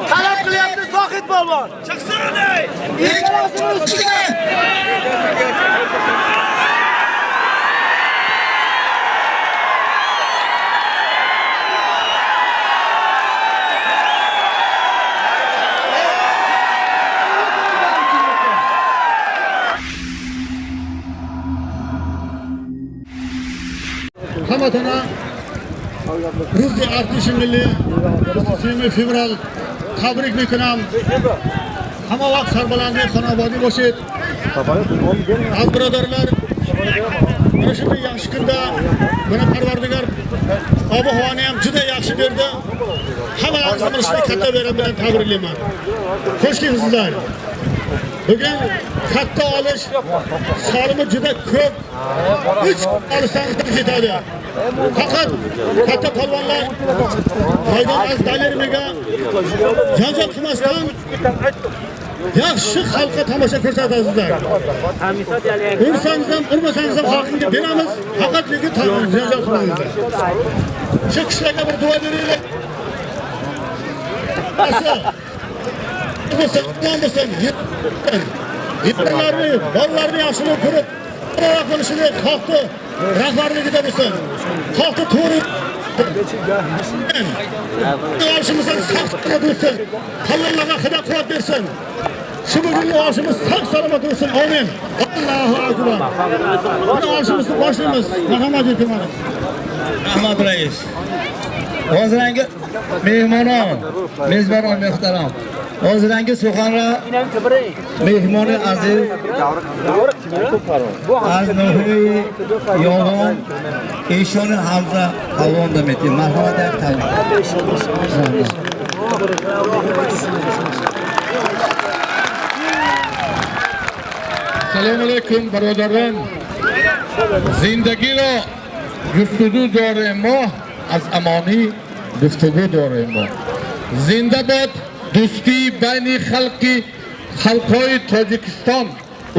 Talep kılyaptı Sohit Balvan. Çıksana ne? İlk üstüne. Hamotana Ruzi Artishi Milli 3 fevral tabrik mikunam. Hamma vaqt sarbalandi xonobodi boshid. Az birodarlar, mana shunday yaxshi kunda mana Parvardigor ob-havoni ham juda yaxshi berdi. Hammalaringizni mana shunday katta bayram bilan tabriklayman. Xush kelibsizlar. Bugün katta alış salımı juda ko'p. 3 alışsanız ketadi. Fakat katta palvonlar maydon az dalirmiga janjal qilmasdan yaxshi xalqqa tomosha ko'rsatasizlar. Ursangiz ham, urmasangiz ham xalqqa beramiz. Faqat lekin janjal qilmangizlar. Shu kishilarga bir duo beraylik. Yetimlarni, bolalarni yaxshilab ko'rib, qilishini xalqni rahbarligida bo'lsin. Xalqni to'g'ri olishimizdan sog' bo'lsin. Allohga xudo quvvat bersin. Shu bugungi olishimiz sog' salomat bo'lsin. Amin. Allohu akbar. Buni olishimizni boshlaymiz. Muhammad Yurtimov. Rahmat rais. Hozirgi mehmonon, mezbonon muhtaram. Hozirgi Surxondaryo mehmoni aziz az Nuhiy Yo'g'on Eshoni Hamza Havonda metin marhamat qiling. Assalomu alaykum birodarlar. Zindagi ro guftugû dore mo az amoni guftugû dore mo. Zindabad do'sti bayni xalqoy Tojikiston,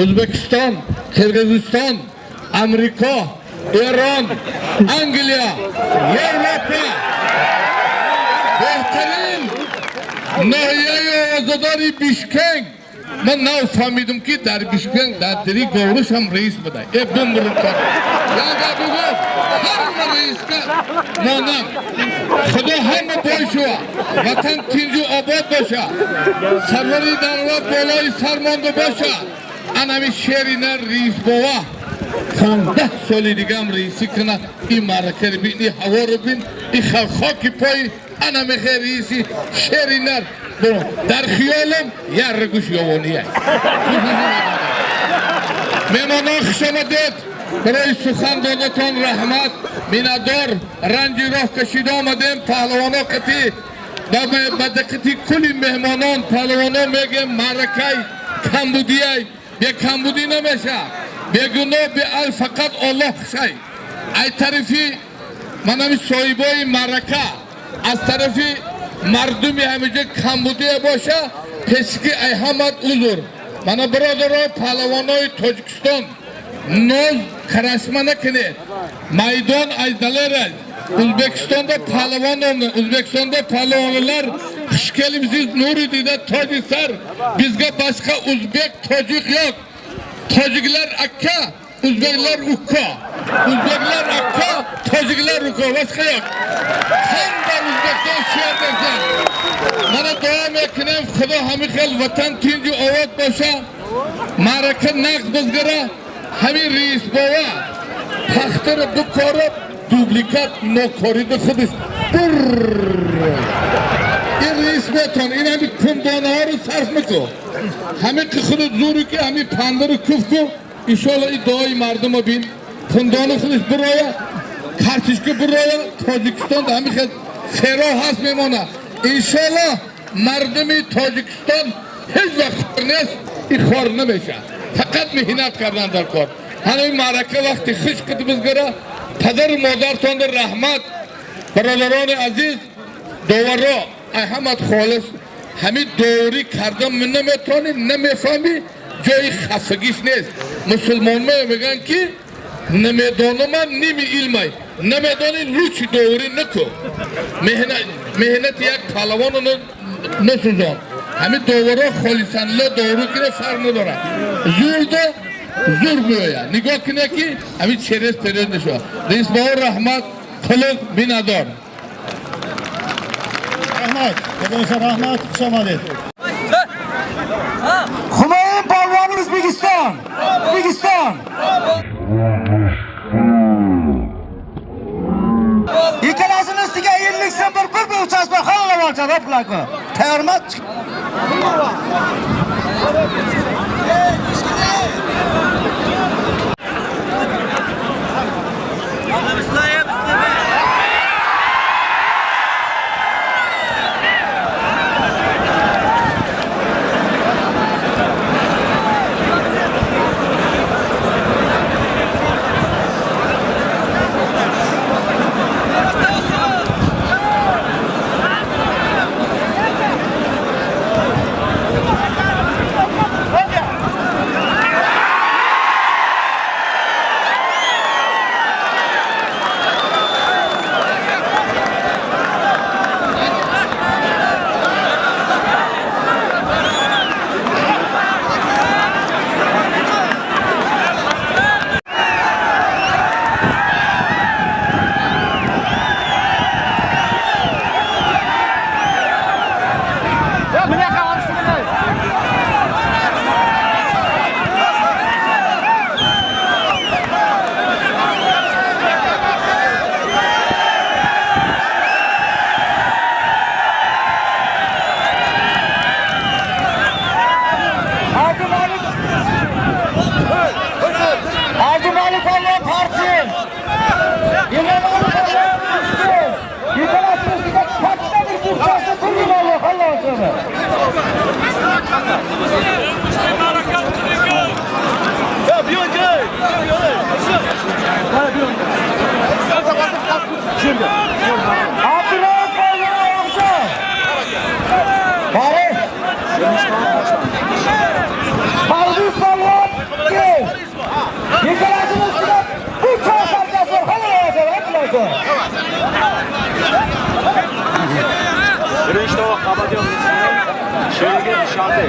O'zbekiston, Qirg'iziston, Amerika, Eron, Angliya, Yevropa behtarin nohiya azadari Bishkek. من نفهمیدم که در بیشکن در دری گورش هم رئیس بده. بمرون کار. یا بگو هر رئیس که مانم. خدا هم باشوا. وطن تینجو آباد باشه. سروری دروا بالای سرمانده باشه. انمی شهری نه رئیس بوا. 15 سالی دیگه هم رئیسی کنه. این معرکه رو بین، این هوا رو بین، این خاکی پای انمی رئیسی شهری نه. در خیالم یه رگوش یوانیه میمانان خوش آمدید برای سخندانتان رحمت میندار رنجی راه کشیده آمدیم پهلوانا قطی بدقتی کلی مهمانان پهلوانا میگه معرکه کمبودیه بیا کمبودی نمیشه بیا گناه بیا فقط الله خشای ای طرفی من همی صاحبای معرکه از طرفی مردمی همیشه کمبودی باشه پسکی احمد uzur. Bana برادران پهلوانای تاجیکستان نوز کرشمه نکنه میدان ایدالر Özbekistan'da pehlivanlar kış gelip nuri dide Tacikler bizge başka Uzbek Tacik yok. Tacikler akka, Uzbekler ukka. Uzbekler akka, Tacikler ukka. Başka yok. Tam da Uzbekistan şehirdesin. Bana devam ekinem Khuda hamikhel vatan tinci avad başa maraka nak bızgara hami reis baba tahtır bu korup duplikat nokoride khudis این رئیس بتون این همی کندانه ها رو صرف میکن همه که خودت زوری که همی پنده رو کف کن انشالله این دعای مردم رو بین کندانه خودش برای کارتش که برای تاجیکستان ده همی خیلی فرا هست میمانه انشالله مردم تاجیکستان هیچ وقت خور نیست این خور نمیشه فقط مهنت کردن در کار همین معرکه وقتی خوش کتی بزگره پدر و مادرتان در رحمت برادران عزیز دوارا احمد خالص همین دوری کردم من نمیتونی نمیفهمی جای خفگیش نیست مسلمان میگن که Nemedonuma nimi ilmay. Nemedoni luç doğru niko. Mehnet yak talavanını nasuzon. Hami doğru holisanla doğru kire farmı dora. Zurda zurmuyor ya. Niko kine ki hami çerez terez nişo. Reis Bağır Rahmat Kılık Binador. Rahmat. Arkadaşlar rahmat. Şamalet. Humayun Palvoni O'zbekiston. O'zbekiston. Ikkalasini ustiga 50 so'm bir uchas bir xalq olsa roplako. Tayyormi? Birinchi tovoq qabatyon sheriga nishonli.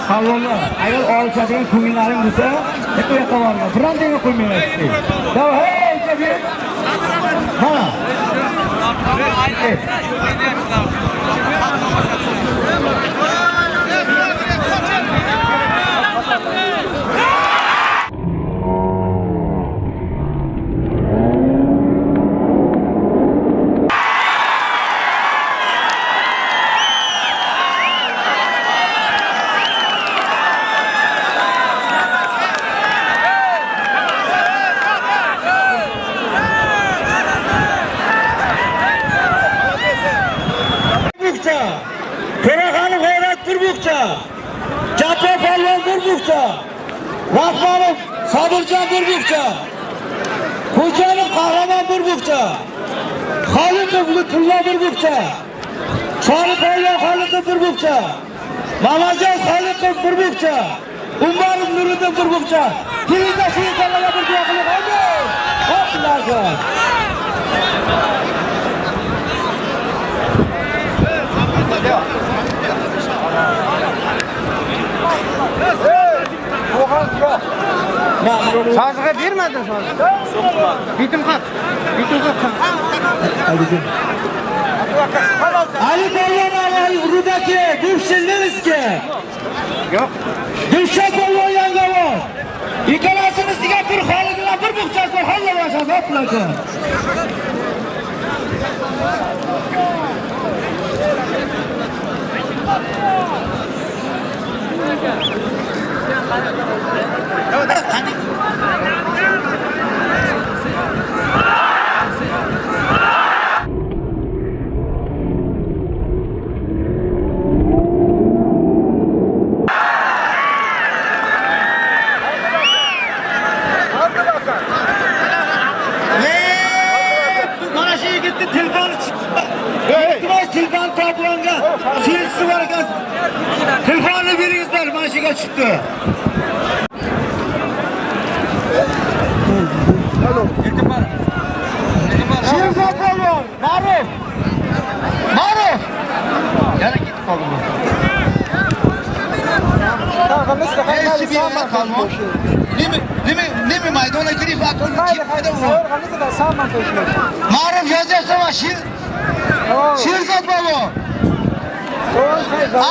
Salonlar. Agar olishadigan ko'ngillaring bo'lsa, hep u yoqqa borma. Birontaga qo'ymaysiz. Davay, hey, jabir. Mana. To'raqani G'ayrat Turbukcha, Katta Palvon Turbukcha, Rahmonov Sobirjon Turbukcha, Xo'jayev Qahramon Turbukcha, Xoliqov Lutfulla Turbukcha, Soliqo'ylon Xoliqov Turbukcha, Mamajon Xoliqov Turbukcha, Umarov Nuriddin Turbukcha. Kelingda shu insonlarga bir duo qilib qo'ying. Ho'plarga. Sazg'a bermadi sazg'a. Bitim qat. Ali Polvon Rudaki, Duvshilningizga. Yo'q. Duvsha Polvon Yangovon. Ikkalasini sizga bir xolidilar bir buqchasi halla yashab o'tlardi. Mana shu yigitni telefoni chiqdi. Dilshod silsi var ekan. Telefonni beringizlar, mashinaga chiqdi. Sherzod polvon, Ma'ruf. Ma'ruf. Yana ketib qoldim. Nima maydonga kirib atolib ketmadi u. Ma'ruf yozyapsan, Sherzod polvon.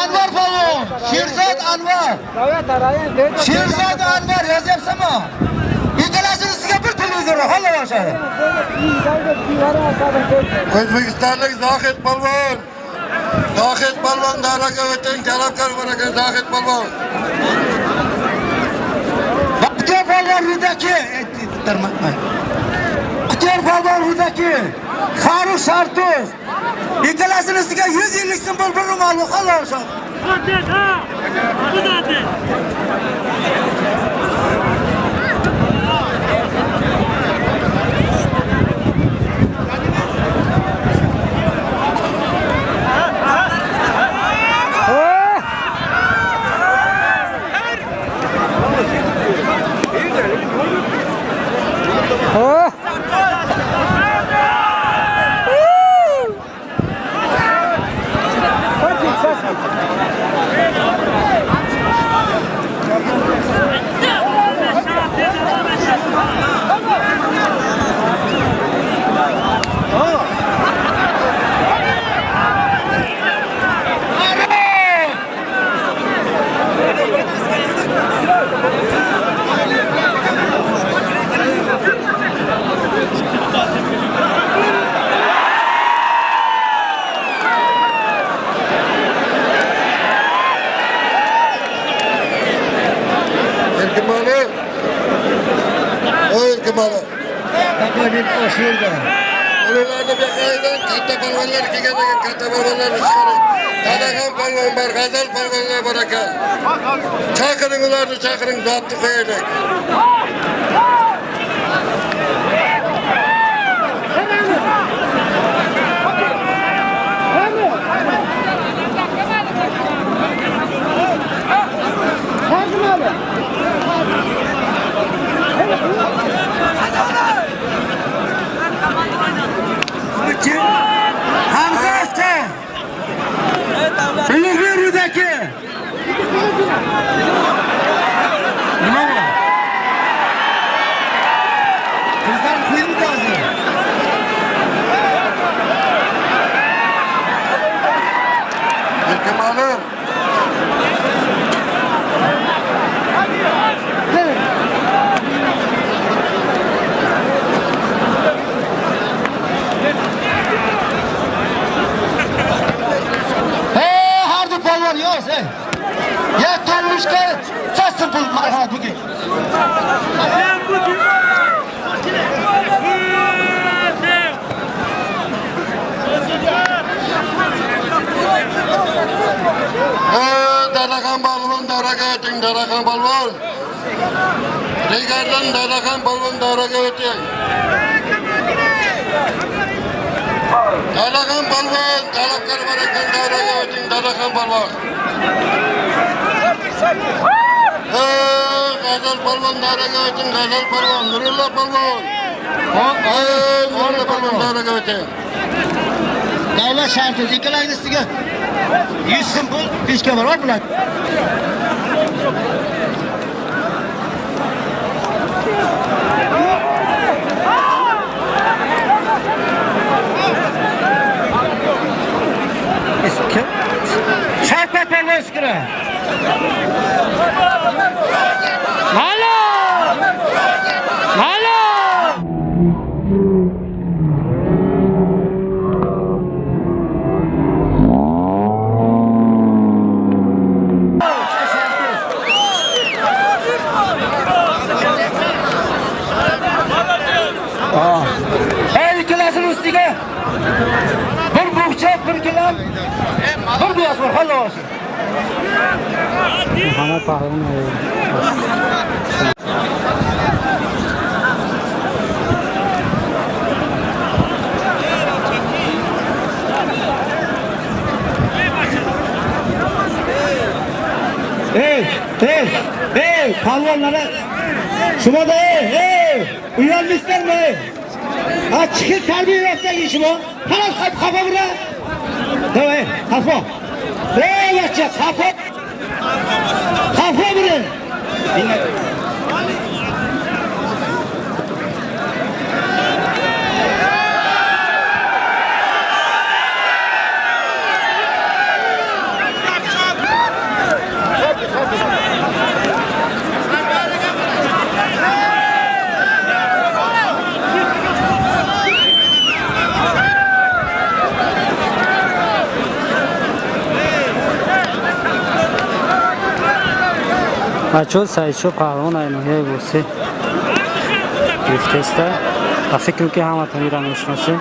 Anvar polvon, Sherzod Anvar. Sherzod Anvar yozyapsanmi? İncelasini sizga bir televizor hala başladı. O'zbekistonlik Zohid polvon. Zohid polvon davraga o'ting, talabkor bor ekan Zohid polvon. Baxtiyor polvon Rudaki, Baxtiyor polvon Rudaki, Farruh Shartuz. İncelasini sizga 100 yillik simbol bir ro'mol hala başladı. Erkimali. Taklif oshirdi. Ularni beqaydan katta polvonlar kelgan ekan, katta polvonlarni chiqaring. Dadaxon polvon bor, G'azal polvonlar bor ekan. Chaqiring ularni, chaqiring, zotni qo'yaylik. Hamza Aşçı. Ulug'bek Rudaki. Nima bu? Bizlar qo'yib hozir. Erkimali. Yo'q, ya tanishga sassin pul marhamat bugün. Dadaxon polvon davraga o'ting, Dadaxon polvon. Regardan Dadaxon polvon davraga o'ting. Dadaxon polvon, talabkor bor ekan davraga o'ting, Dadaxon polvon. G'azal polvon davraga o'ting, G'azal polvon, Nurulla polvon. Nurulla polvon davraga o'ting. Davlat sharti ikkalangni ustiga 100 so'm pul peshka bor bular. Shavkat polvon iskira. Halo! Halo! Her ikkilasini ustiga bir buğcha, bir gilam, bir buyas var, halla olsun. Ey, palvonlara. Şuna da uyanmışlar mı? Ha çıkıp terbiye yoksa işim o. Hemen kafa bura. Tamam, kafa. Yapacak, kafa. Kafa bura. بچه‌ها سایشو پروان اینویه بوسی گفتسته و فکر که همه تمیرا میشناسه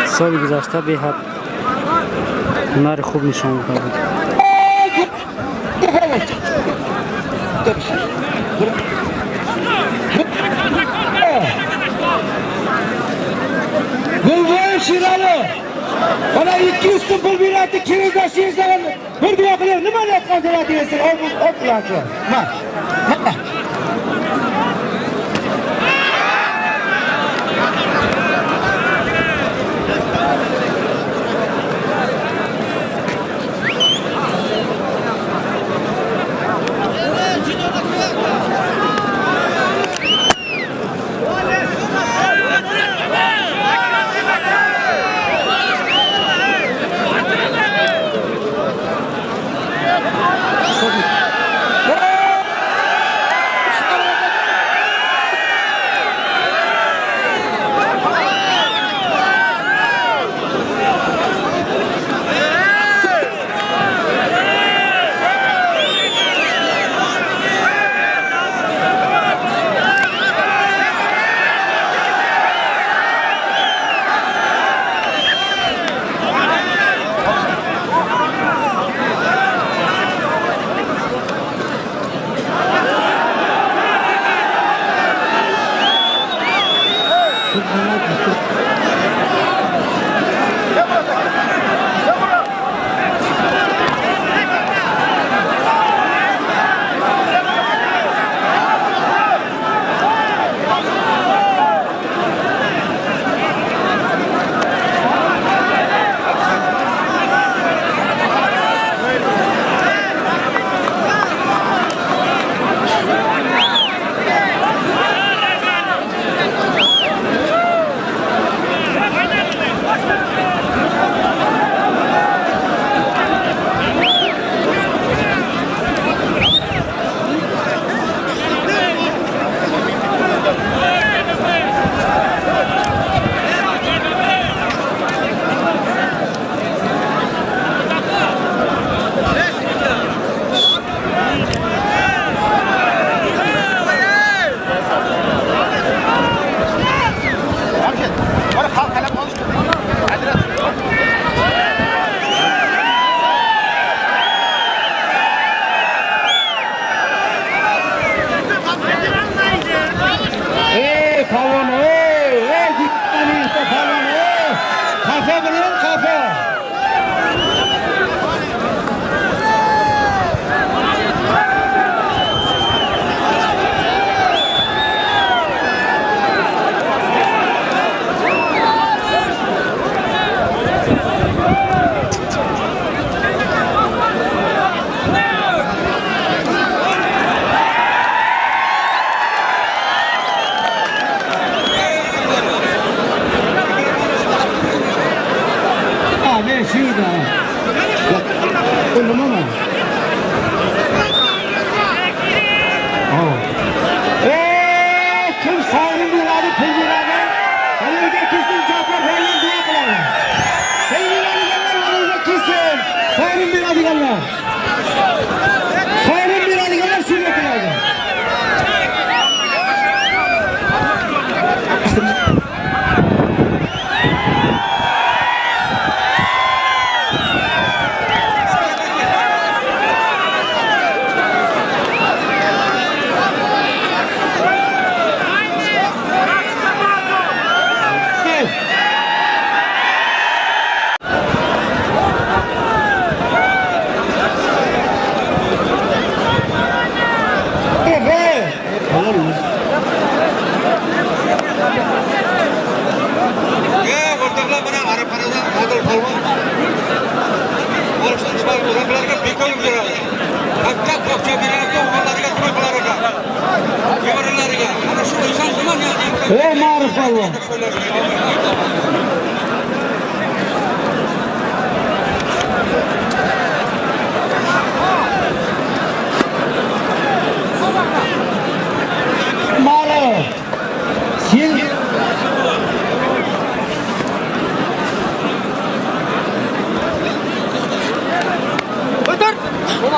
سال گذشته به حد هنر خوب نشان میده بود Bulvar Şiralı. Bana 200 pul bir attı, kiriz aşıyırsan bir dua kılıyor. Ne mal yapkan sana diyesin? O kulakı. Bak.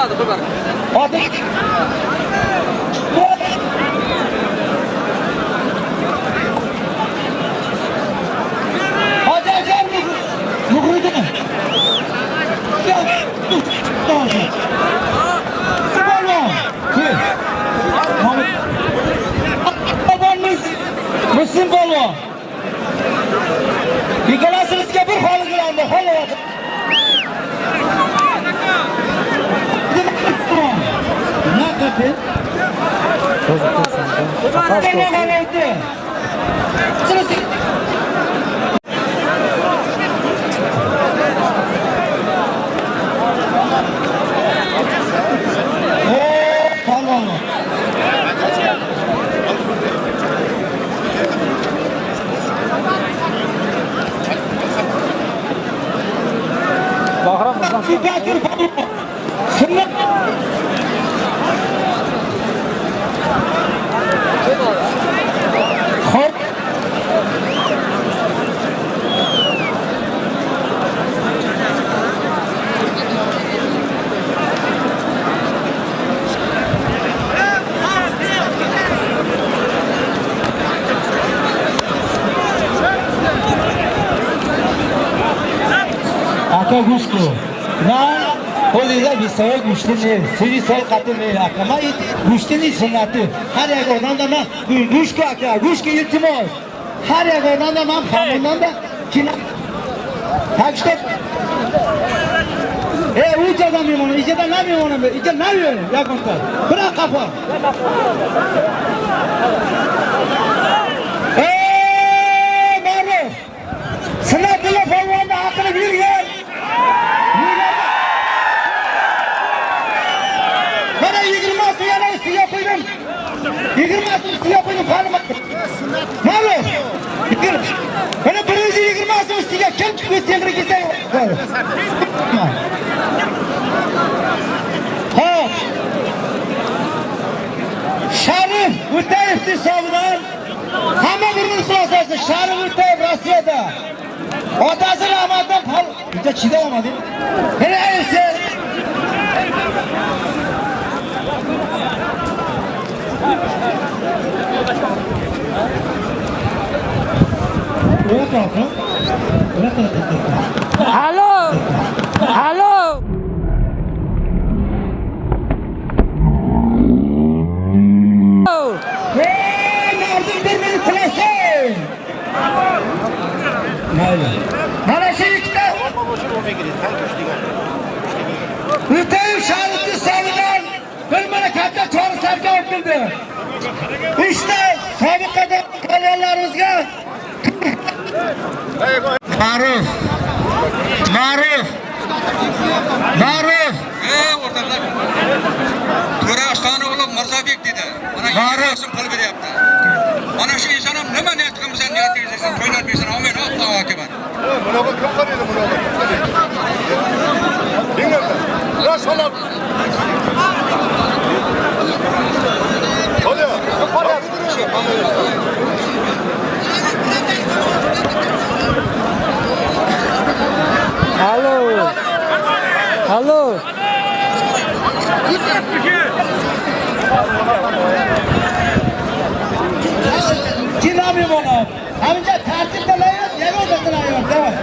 Oting. Hoji aka Muhriddin. Müslüm polvon. Yig'lasimizga bir holigilarni xohlayapti. Naqati? Aka go'shtu. Nan qo'lingizda bisoy go'shtini, siri sol qatini aka. Ma go'shtini sunnati. Har bir odamda men go'shtku aka, go'shtga iltimos. Har bir odamda men hamonda kina. Takshtab. Ucadan memonu, icadan ne memonu be? İca ne yiyor? Yakınlar. Bırak kafa. Maruf. Sınav telefonunda hakkını bir yer. Bana 20 yana üstüye koydum. 20 üstüye koydum. Maruf. Bana birinci 20 üstüye kim çıkıyor? Sen gitsen. Hop. Sharif O'tayev hisobidan hamma birini so'rasa Sharif O'tayev Rossiyada. Otasi rahmatdan bitta chida olmadi. Qaraysiz. Alo. Alo. Mana shu ikkita O'tayev Sharifni hisobidan bir mana katta chorislarga o'tildi. Uchta sobiqadagi polvonlarimizga Ma'ruf. O'rtoqlar. To'ra Ostonoğlu Mirzobek dedi. Mana yarasini pul beryapti. Mana shu inson ham nima niyat qilmasa niyat qilsa to'ylar bersin. Amin. Allohu akbar. Bunaqa kim qaraydi bunaqa? Dinlanglar. Rasululloh. Alo. Alo. Kim yapıyor bunu? Amca tertipte ne yok? Yer odasına yok. Devam.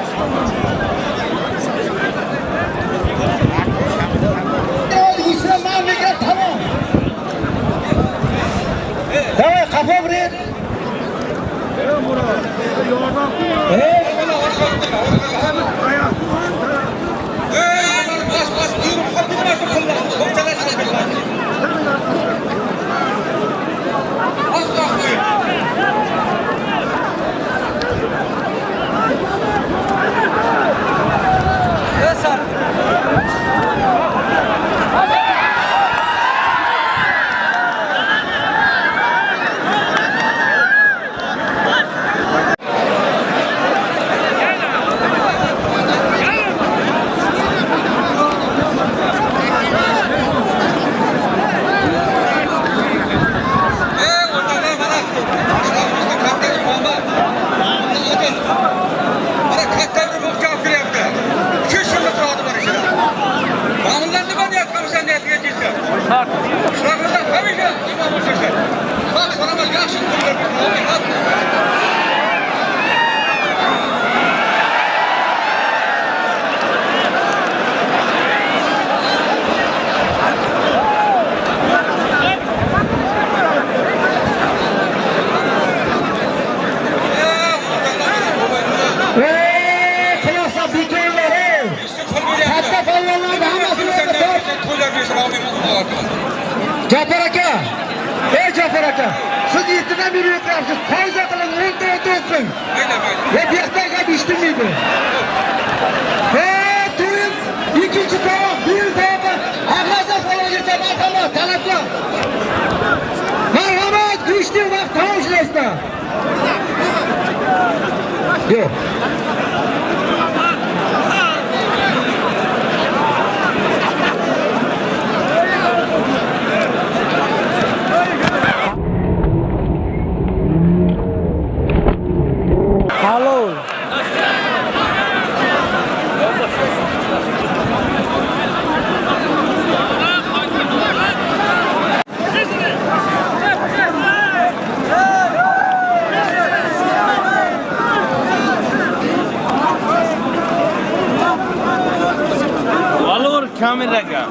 İşte memleket tamam. Devam kafa buraya. Cafer aka. Ey Cafer aka. Siz yettidan beri yo'qyapsiz. Pauza qiling, o'nta o'tsin. Mayli. Bu yoqda gap eshitmaydi. To'yib ikkinchi tovoq, birinchi tovoq. Ahmazda falongacha marhamat, talablar. Marhamat, go'shtni vaqt tavishlasda. Yo'q. Halol. Valor kameraga.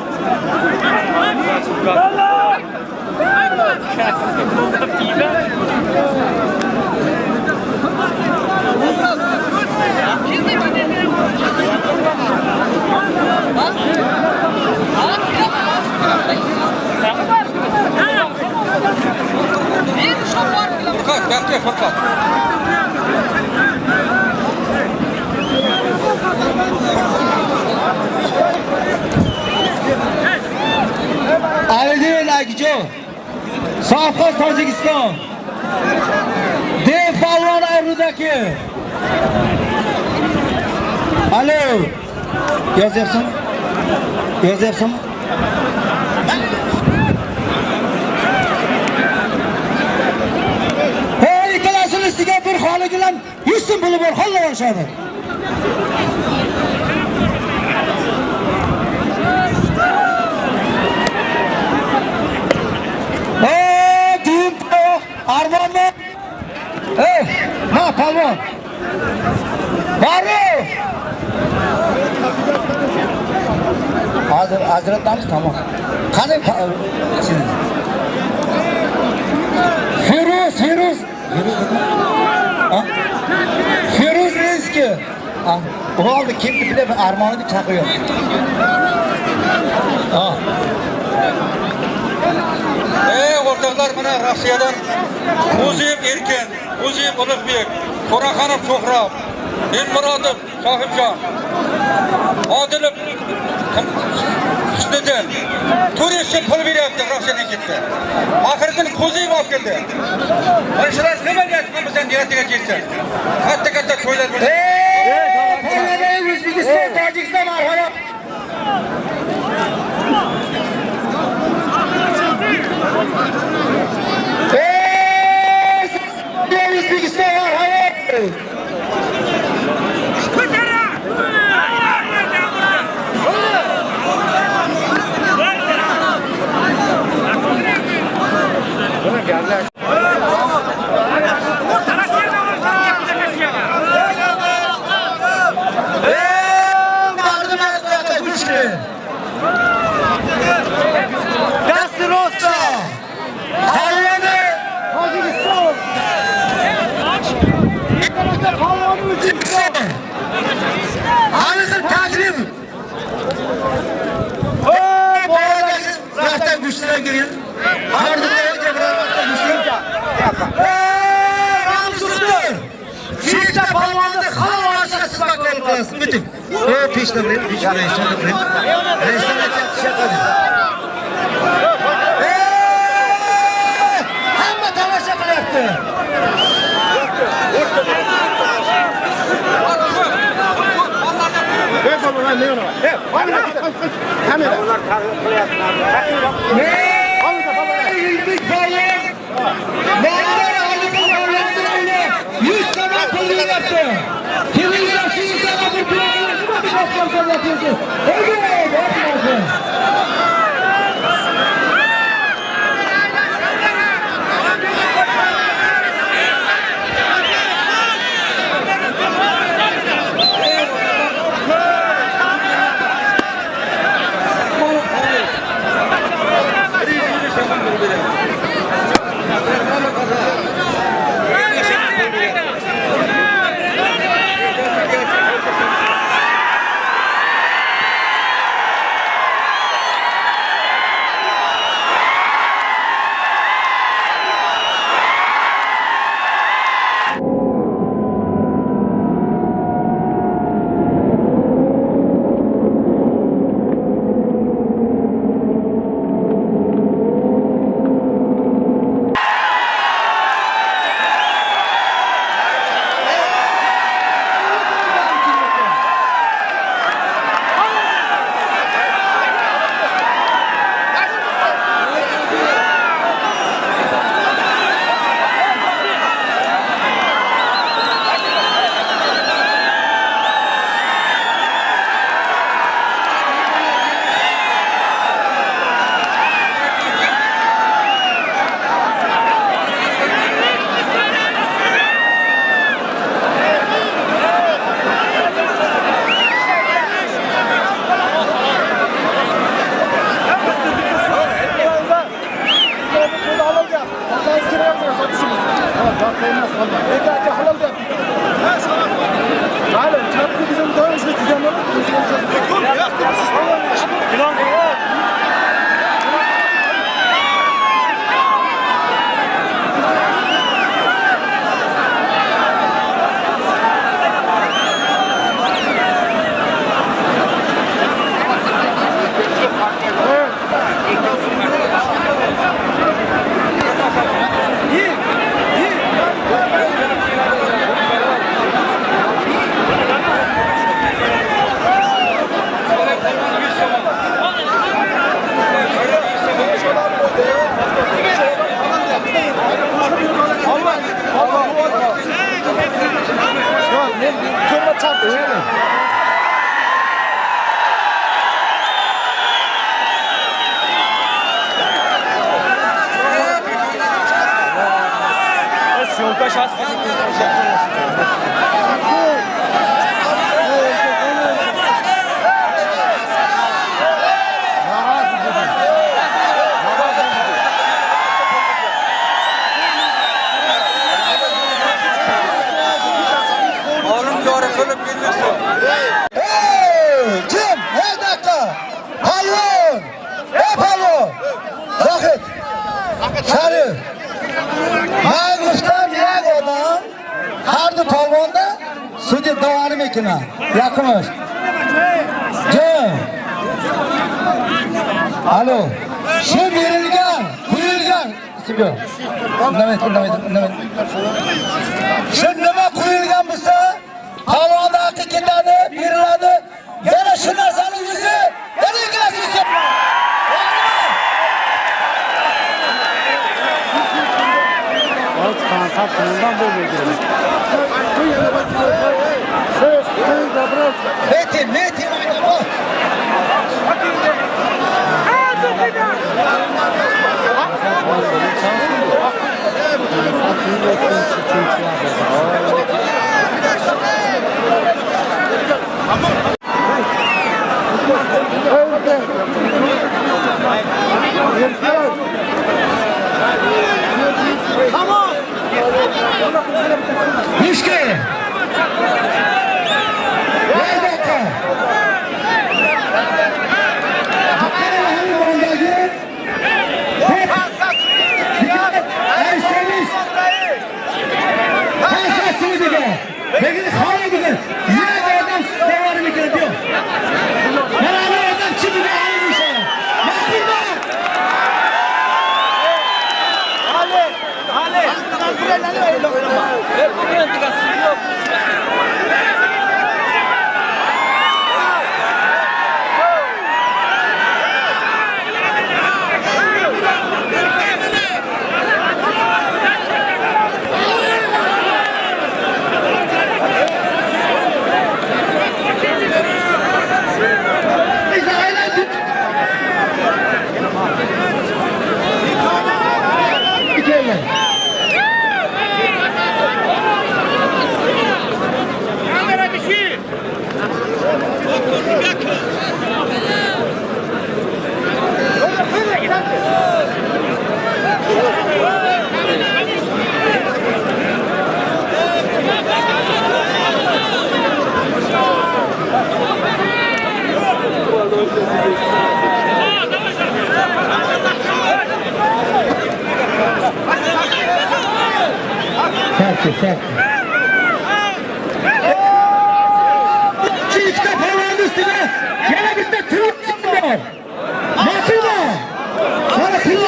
Furqat, baxtga Furqat. Aliddin Akijon. Safxoz Tojikiston. Dev Falvon Ayrudaki. Alo. Yozyapsan? Yozyapsan? Hey, ikkalasini ustiga bir xoli bilan 100 so'm puli bor, xollab olishadi. Armonmi? Ha, palvon. Bari. Hozir ajratamiz, tamom. Qani Feruz. Ha? Feruz Rizki. Ha, o'g'li kimni bilib Armonni deb chaqirıyor. Ha. O'rtoqlar, mana Rossiyadan O'ziyev Erkin, O'ziyev Ulug'bek, Qo'raxonov Sho'xrob, Elmurodov Sohibjon, Odilov Husniddin 400 so'm pul beryapti Rossiyadan ketdi. Oxiridan Qo'ziyev olib keldi. Mana shular nima deyapti bizdan niyatiga ketsin. Katta to'ylar bo'ladi. O'zbekiston, Tojikiston marhamat. O'zbekiston marhamat. Halizir taklif. Bu arada zaten güçlere girin. Ardından cebralarda güçlere. Ramsurdur. Şirkte palmanında kalan aşağısı bakları kalsın. Bütün. O peşte buraya. Peşte buraya. Reisler açacak şakadı. Hamma tavaşa kılaktı. Palvon! Palvon! Zohid! Sharif! Ma'g'ustam yak odam. Hardi polvonda sudya davonim ekina. Yaqimiz. Jim. Alo. Shu berilgan, qo'yilgan. Kimyo? Nima? Shu nima qo'yilgan bo'lsa, polvonda haqqi ketadi, beriladi. Yana shu narsaning o'zi, yana ikkalasiz. Meti. Müşkil. Peki hayır bakın. Yine adam devarı bir kere diyor. Beraber adam çıktı da aynı şey. Nasıl da? Çek. Çiğ falan üstüne gene bir de tırıp çıkıyor. Nasıl da? Bana kırıyor.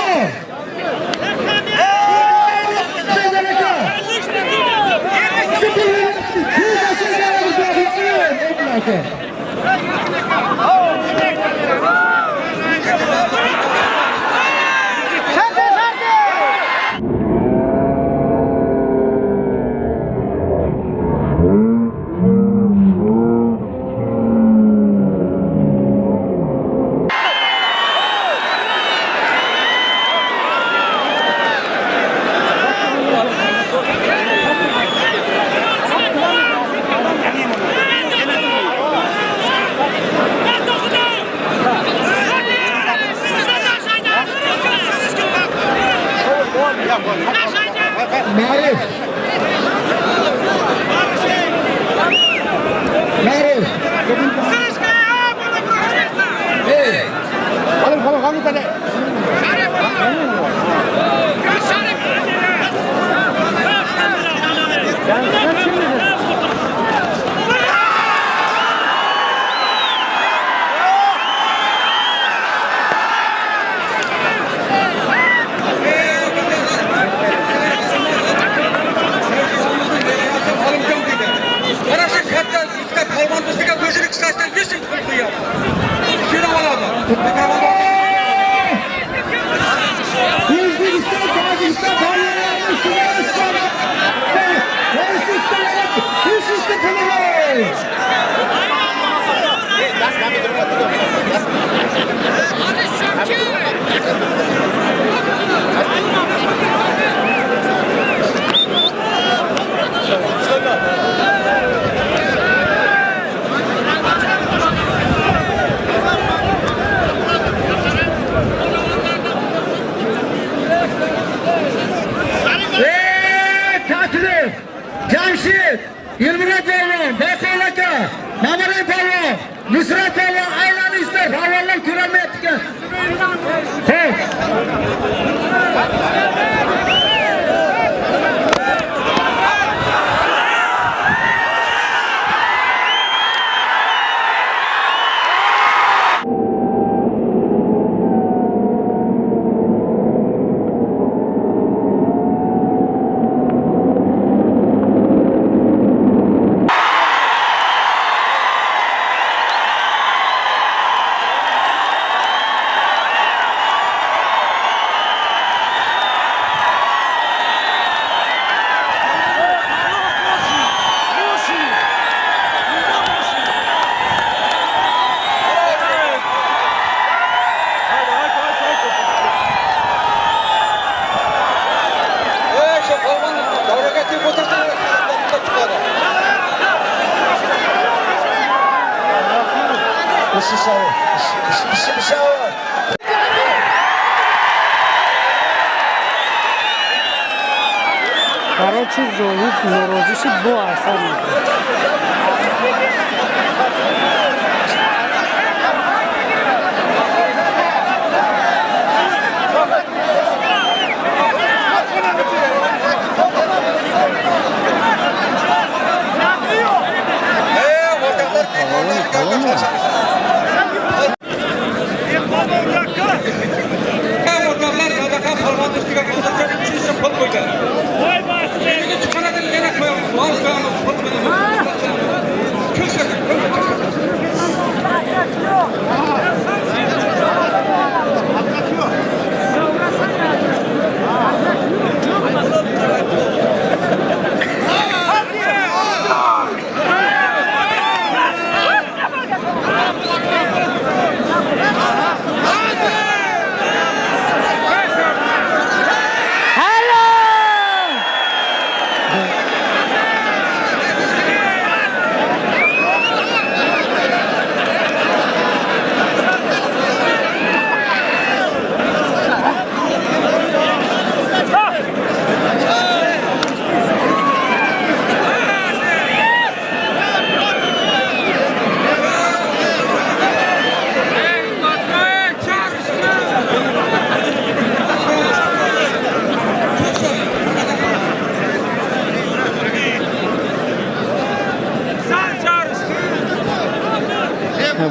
Marif. Kamu tadi. Jamshid, Yilmurat polvon, Boqol aka, Mamaray polvon, Nusrat polvon aylanishda Xo'sh, avvallar ko'rolmayapti-ku. Xo'sh. Şu kolmanın davrakatı fotoğrafı çıkardı. Bir şey var. Короче, зовут Морозиши bu asar.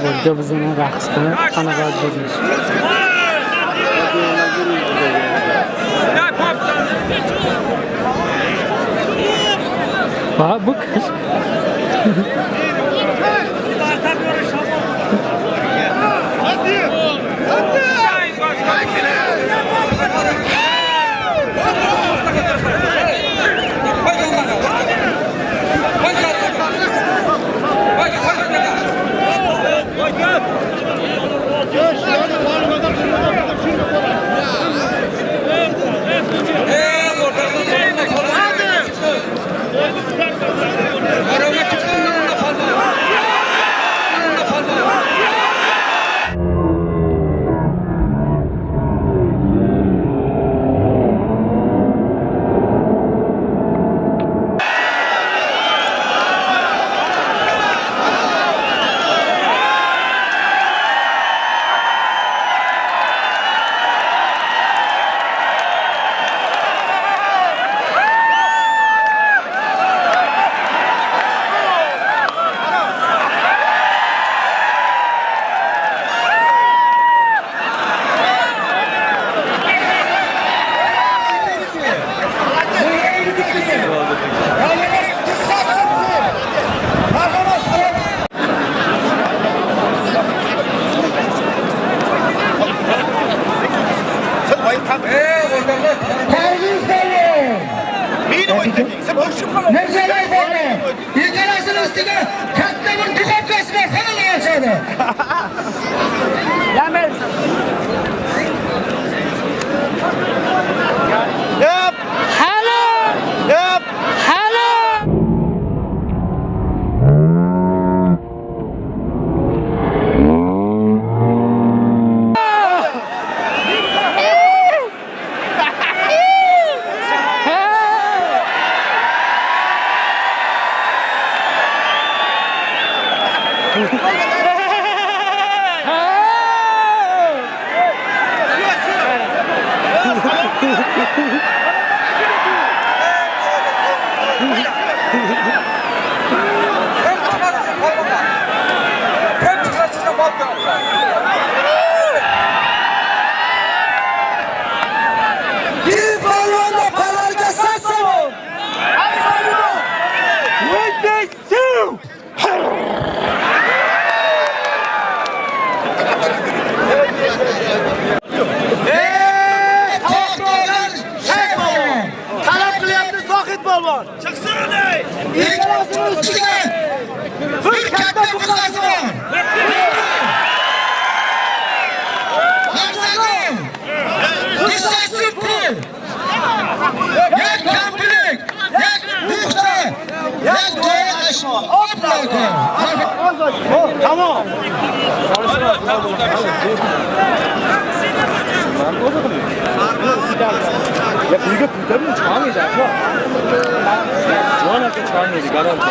Burada bizimle raqs qilib qanaqa bo'lamiz. Ha bu kız. Nersalar bormi? Yekalasini ustiga katta bir duxovkasi bor, hamma ochadi. Yamel. Yep. Hello. Yep. Hello. Bir balonda palarga satsın. Talep kılyaptı Sohit balon. Çıksın ey. İlkalasının üstüne. Bir katta bu kazan. Harsagın. Kıssası bu. Yak kampilik. Yak muhta. Yak doğru aşma. Oplaka. Tamam. Ya 이거 부담은 장이다. 정확하게 장이지 가라앉아.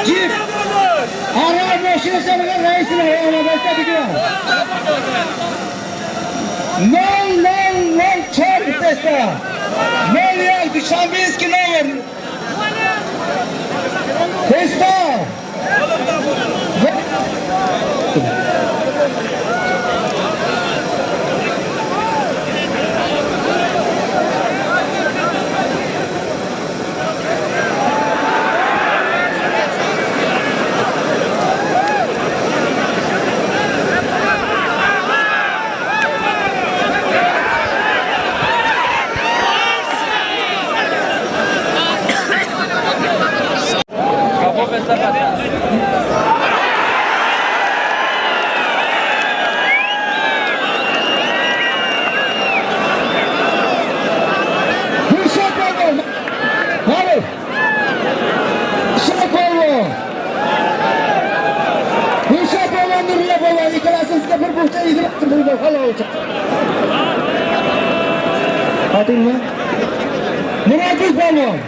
Cip. Araba maşinasına reisine eyvallah gidiyor. Nol çarpı testa. Nol ya Dışambiyski number. Testa. Murat Balon.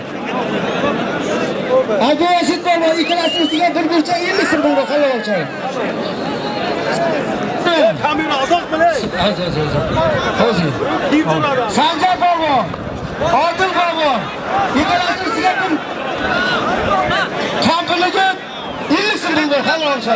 Abu Asid Balon ikkalasini ustiga bir burcha 50 so'm bo'ldi xolos. Kamera uzoq bilay. Hozir. Sanjar Balon. Odil Balon. Ikkalasini ustiga bir kampirligi 50 so'm bo'ldi xolos.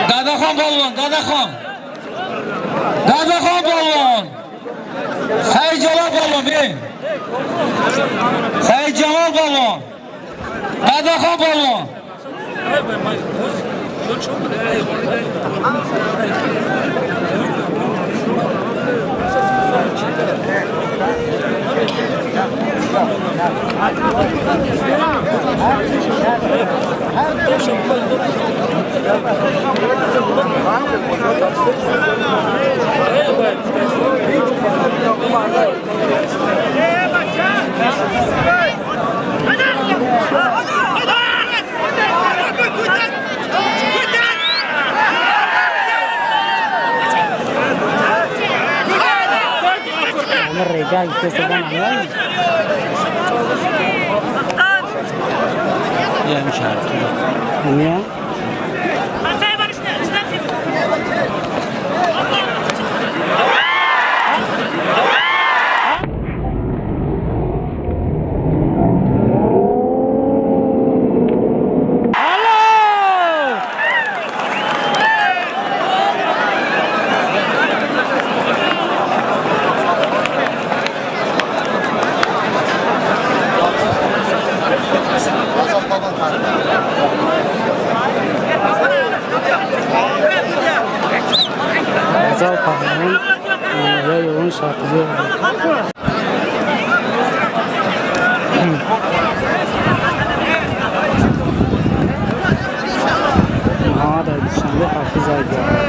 Dadaxon polvon, Dadaxon polvon. Sayın Cemal Balon bey. Sayın Cemal Balon. Adaka Balon. الرجال يكتسبون أموال يا مش عارف يا Azal kahraman ya yoğun şarkıcı. Aa da şimdi Hafiz Ayda.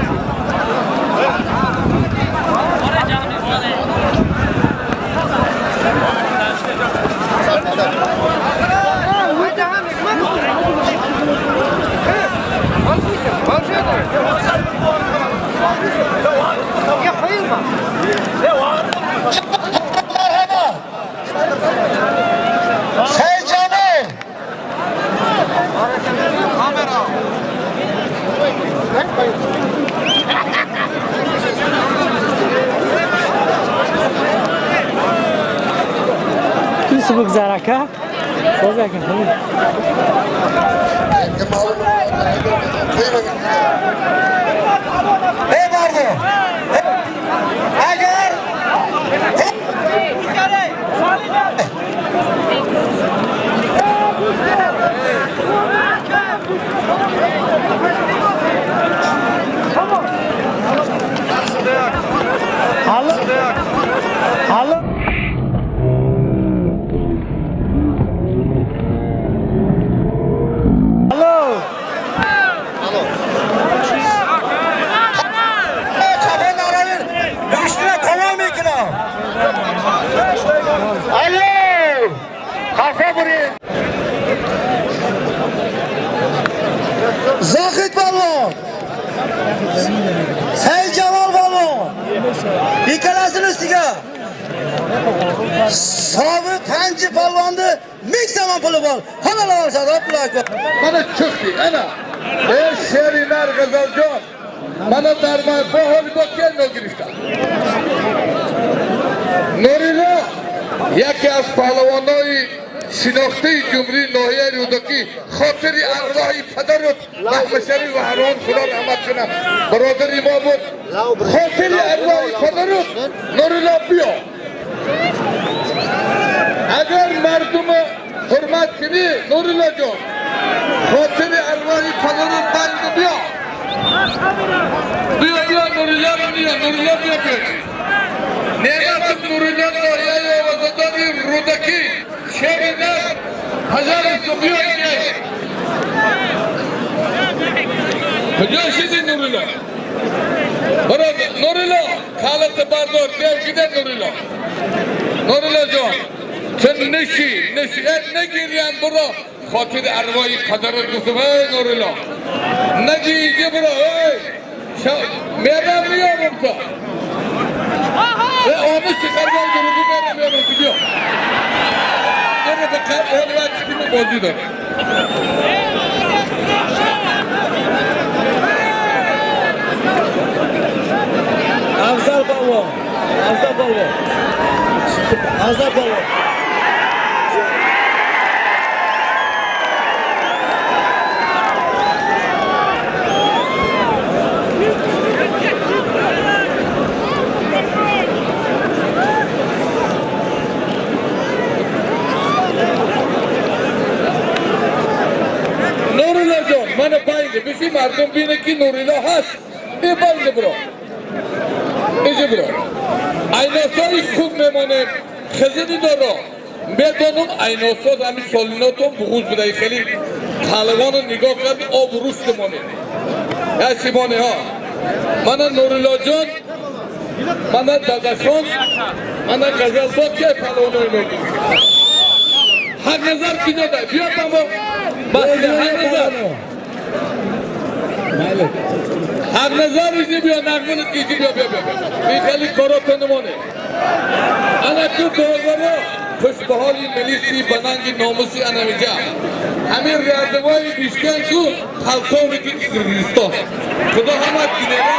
Subuk zaraka. Sözlerken tabii. Ne vardı? Eğer Halı Zahid Balon. Sayın Cemal Balon. İkalasını üstüge. Sabı Panci Balon'du. Mik zaman pulu bol. Halal olsa da pulak. Bana çıktı ana. Şeriler Gazalcan. Bana darma bu holi bakıyor ne girişte. Norila yaki az pahlavanoyi şinokte-i cumhuri nohiye rudaki خاطری ارواحی پدرت محمشری و هران خدا رحمت کنه برادر ما بود خاطری ارواحی پدرت نوریلا بیا اگر مردم حرمت کنی نوریلا جان خاطری ارواحی پدرت بند بیا بیا نوریلا بیا نوریلا بیا نعمت نوریلا نوحیه و وزدانی رودکی شهر Hazar Sofiya ile. Hocam şimdi Nurullah. Bana Nurullah, kalatı bardır, giden Nurullah. Nurullah can, sen neşi, ne giriyen bura, hatiri arvayı kadarı kutum ey Nurullah. Ne giyince bura ey, meramlıyorum da. Ve onu çıkarmayı durumu meramlıyorum biliyor. Bakar onlar kimi bozuyor. Afzal Balon. Afzal Balon. Afzal Balon. mardum bine ki Nurila has. Bence bro. Ece bro. Aynasari खूब memone खजनी दरो मैं दोनों aynasो दामी सोलिनो तो बुगुज बदाई खेली खालवानो निगो कर अब रुस के मोने ऐसी मोने हो मना नूरिला जोन मना दादाशोन मना गजल बोत के खालवानो इनोगी हर नजर किधर है बिया तमो बस हर नजर हर नजर इसी बिया नागमन किसी बिया ये खाली करो तो नमोने अना क्यों दोगरो खुशबहाली मिलिसी बनांगी नोमुसी अनामिजा हमें रियादवाई बिस्कें को खालकों में की गिरगिस्तो खुदा हमारे गिनेरे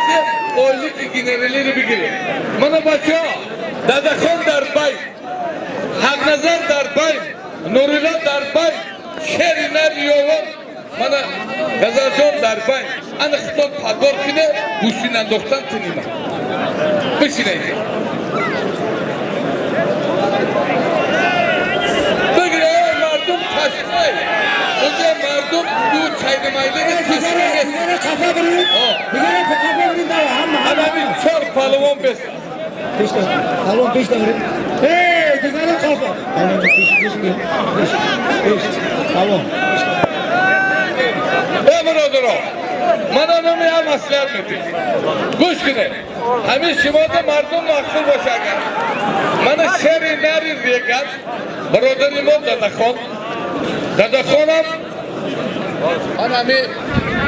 से ओइली की गिनेरे ले भी गिरे मना बच्चो दादा खान दरबाई हक नजर दरबाई नूरिला दरबाई शेरिना रियोवर मना गजाजोन दरबाई अन खतों फादर किने बुशिना दोस्तान तिनीमा बुशिना मुझे मर्दों तू चाइना माइले के किसने मेरे छापा बनी मेरे छापा बनी दावा हम अभी छोड़ फालवों पे हालो पिछला बनी ए दिखाना छापा हालो हालो ए बरोदरो मना न में हम असलार में थी कुछ नहीं हमें शिवाते मर्दों माखुल बचाएगा मना शेरी नारी रेगात बरोदरी मो दादा खानम अना में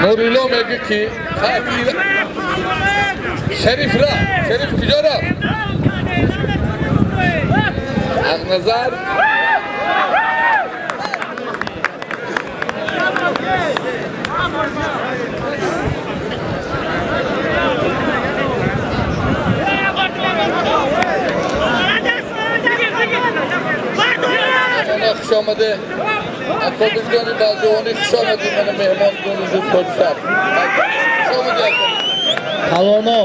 नूरिलो में की शरीफ तिजारा आज नजर खुशामदे आपको दुकानी बाजू उन्हीं खुशामदी मैंने मेहमान को निज़ खोज साथ खुशामदी हालो नो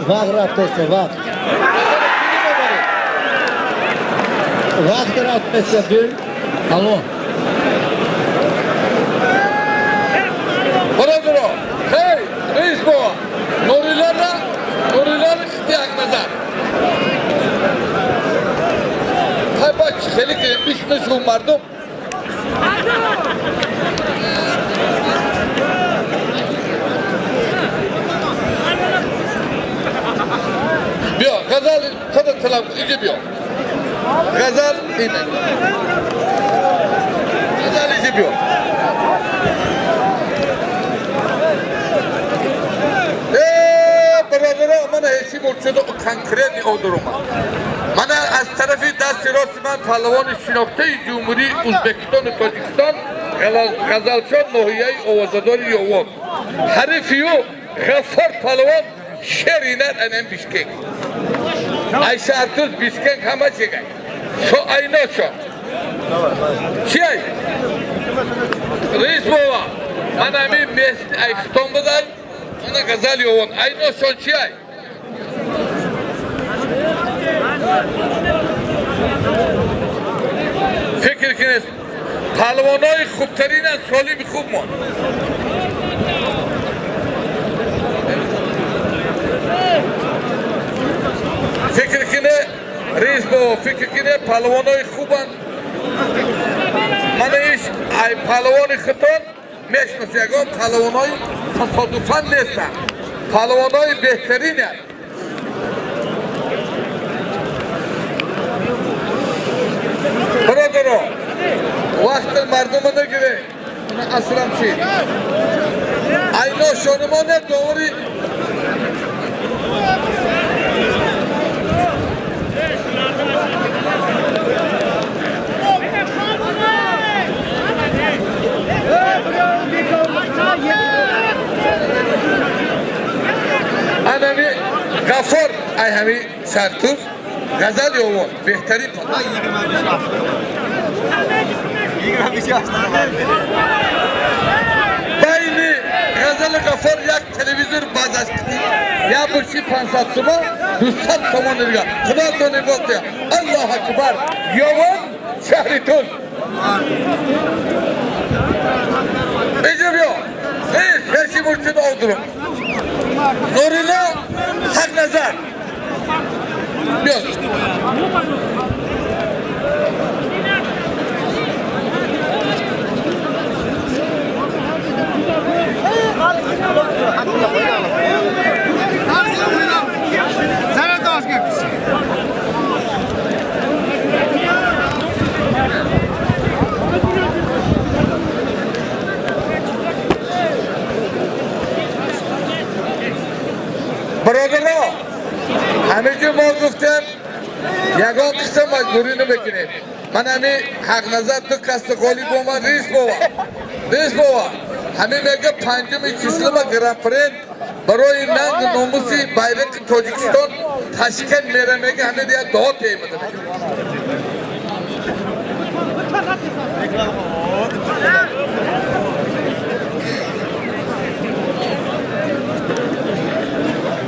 वाक रास्ते से वाक रास्ते से बिल हालो बरोदरो हे रेस बोआ नूरिला इख्तियार नजर बच खेली के इसमें शू मार दो बियो गजल खदर तलाब इजे बियो गजल इने गजल इजे बियो बरोदरो मन ऐसी बोलते तो कंक्रीट ओदरोमा Mana az tarafı Dasti Rosman Palawan Şinokte Cumhuri Uzbekistan Tacikistan Gazalşan Nohiyay Ovazadori Yovon Harifiyo Gafar Palawan Şeriner Enem Bişkek Ayşe Artuz Bişkek Hama Çekay Şu ayna şu Çiyay Reis Bova Mana mi Mesut Ayştombadan Mana Gazal Yovon Ayna şu Çiyay فکر کنید پهلوانای خوبترین از سالی بی خوب ما فکر کنه ریز با فکر کنه پهلوانای خوبن من ایش ای پهلوان خطان میشناسم پهلوانای تصادفاً نیستن پهلوانای بهترینه برادرو وقت مردم نگیره اسرم چی اینا شونمانه دوری انمی غفار ای همی سرتوز غزل یوون بهترین Bayni غزل غفار یک تلویزیون بازش کنی یا برشی 500 سوما 200 سوما نرگا خدا دونه بوده الله اکبر یوون شهری تون ایجا بیو Timurchun Ovdurum. Nurila Haqnazar. Yok. Birodarlar, hamisha mavzufdan yagon qism majburini bekinim. Mana men Haqnazar dukkasida g'olib bo'lma reis bo'va. Reis bo'va. Hamimaga panjim chislima Grand Prix baroy nang nomusi bayrak Tojikiston Tashkent meramaga hamiga duo teymidim.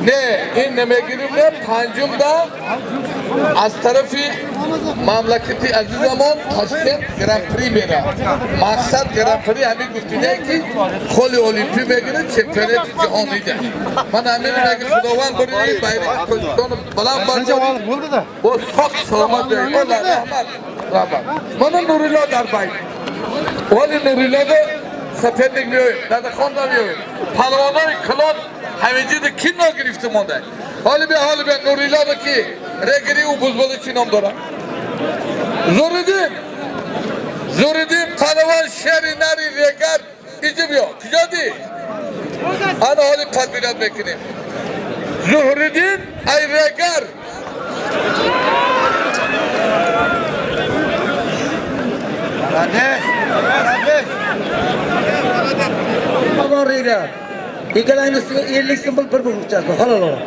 Ne, in nemegirimde pancumda az tarafı mamlaketi azizamon Toshkent Grand Prix mera. Maksat Grand Prix hami guftide ki koli olimpi megiri çempiyonat cihoniydi. Mana Amerika'daki Xudovand biri bayrak Tojikiston'u balan bo'ldi da. bu çok selamat değil. Allah rahmat. Rahmat. Mana Nurilla Darbay. Vali Nurilla da seferlik bir oyun. Dada Khonda bir oyun. Palvanlar klon Havicide kimle girifti monday? Hali be Nurilla da ki regiri u buzbalı çinom dora. Zoridin Palvan şeri nari regar icim yok. Güzeldi. Ana hali tatbirat bekinim. Zuhridin ay regar. Aman regar. İkalayın üstüne 50 simbol bir bulacağız. Halal o.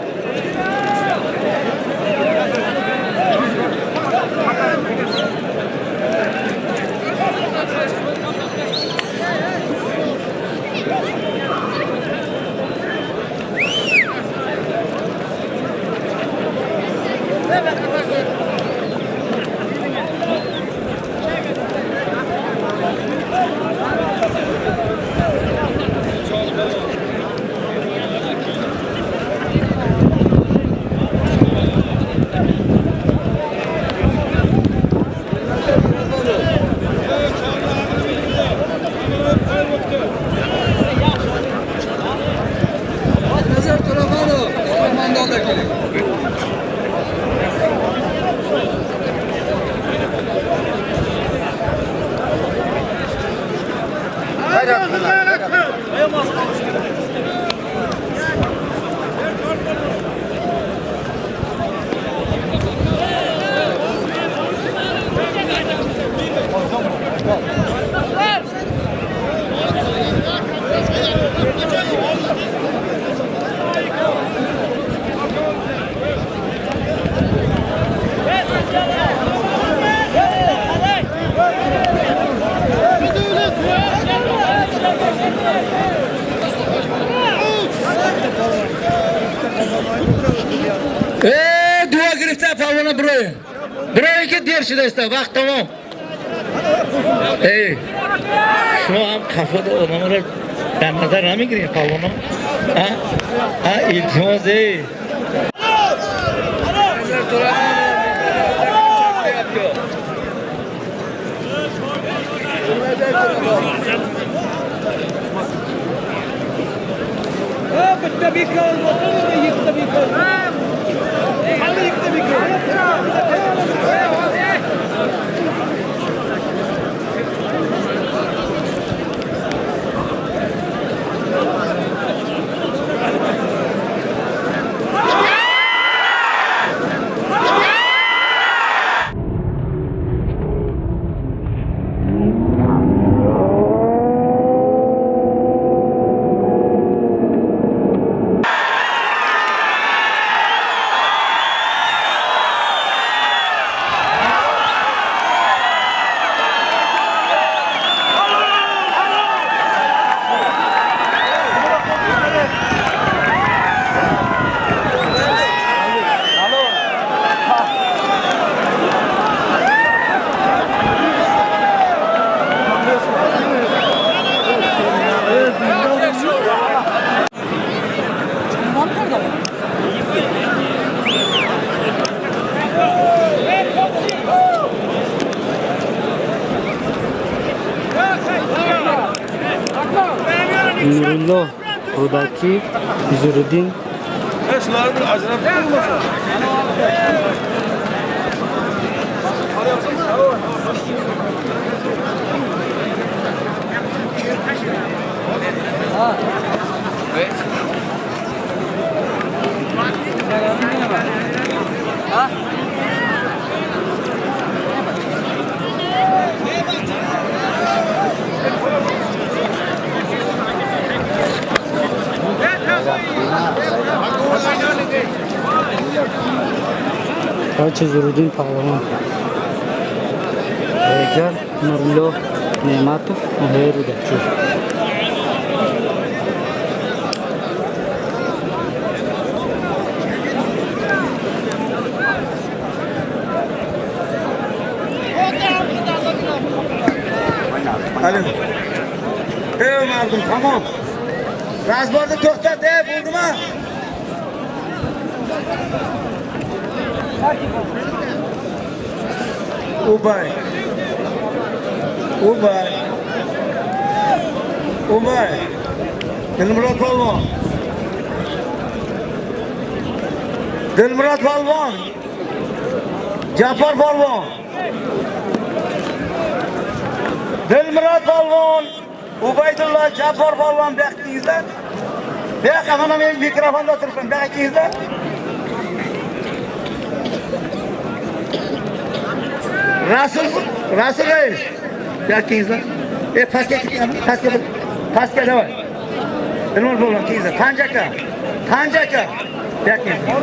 Dua girifte palvana buraya. Buraya git diğer şeyde işte. Bak tamam. Şu an kafada onlara ben nazara mı gireyim palvana? Ha iltimos ey. Bitta bir kaldı. Yıktı bir kaldı. Hadi yıktı bir kaldı. Nurullo Rudaki Züruddin Shularni ajratib bo'lmasa. Hoji Züruddin Pahlavon Egar Nurullo Ne'matov Rudaki Hadi. Hey Mardum, tamam. Razborda to'xtat, bo'ldimi? Ubay. Dilmurod Polvon. Jafar Polvon. Dilmurod Polvon. Ubaydulla Jafar Polvon bektingizlar. Bek mana men mikrofonda turibman. Bekingizlar. Rasul Reis. Bekingizlar. Pastga davay. Dilmurod Polvon kiyizlar. Tanjaka. Bekingizlar.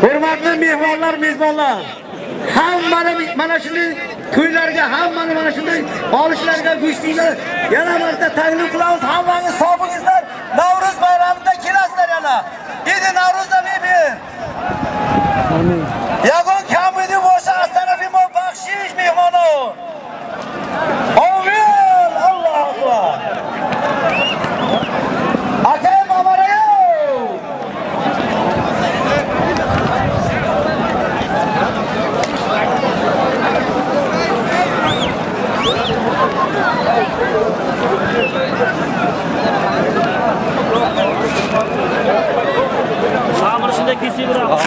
Hurmatli mehmonlar. Hammani mana shunday to'ylarga, hammani mana shunday olishlarga go'shtinglar yana marta taklif qilamiz. Hammangiz sog'ingizlar. Navro'z bayramida kelasizlar yana. Idi Navro'zda bebin. Amin. Yagon kamidi bo'lsa astarafimo baxshish mehmonon. Amin. Allohu akbar. Akam amarayo. Amir shunday kesib beraman.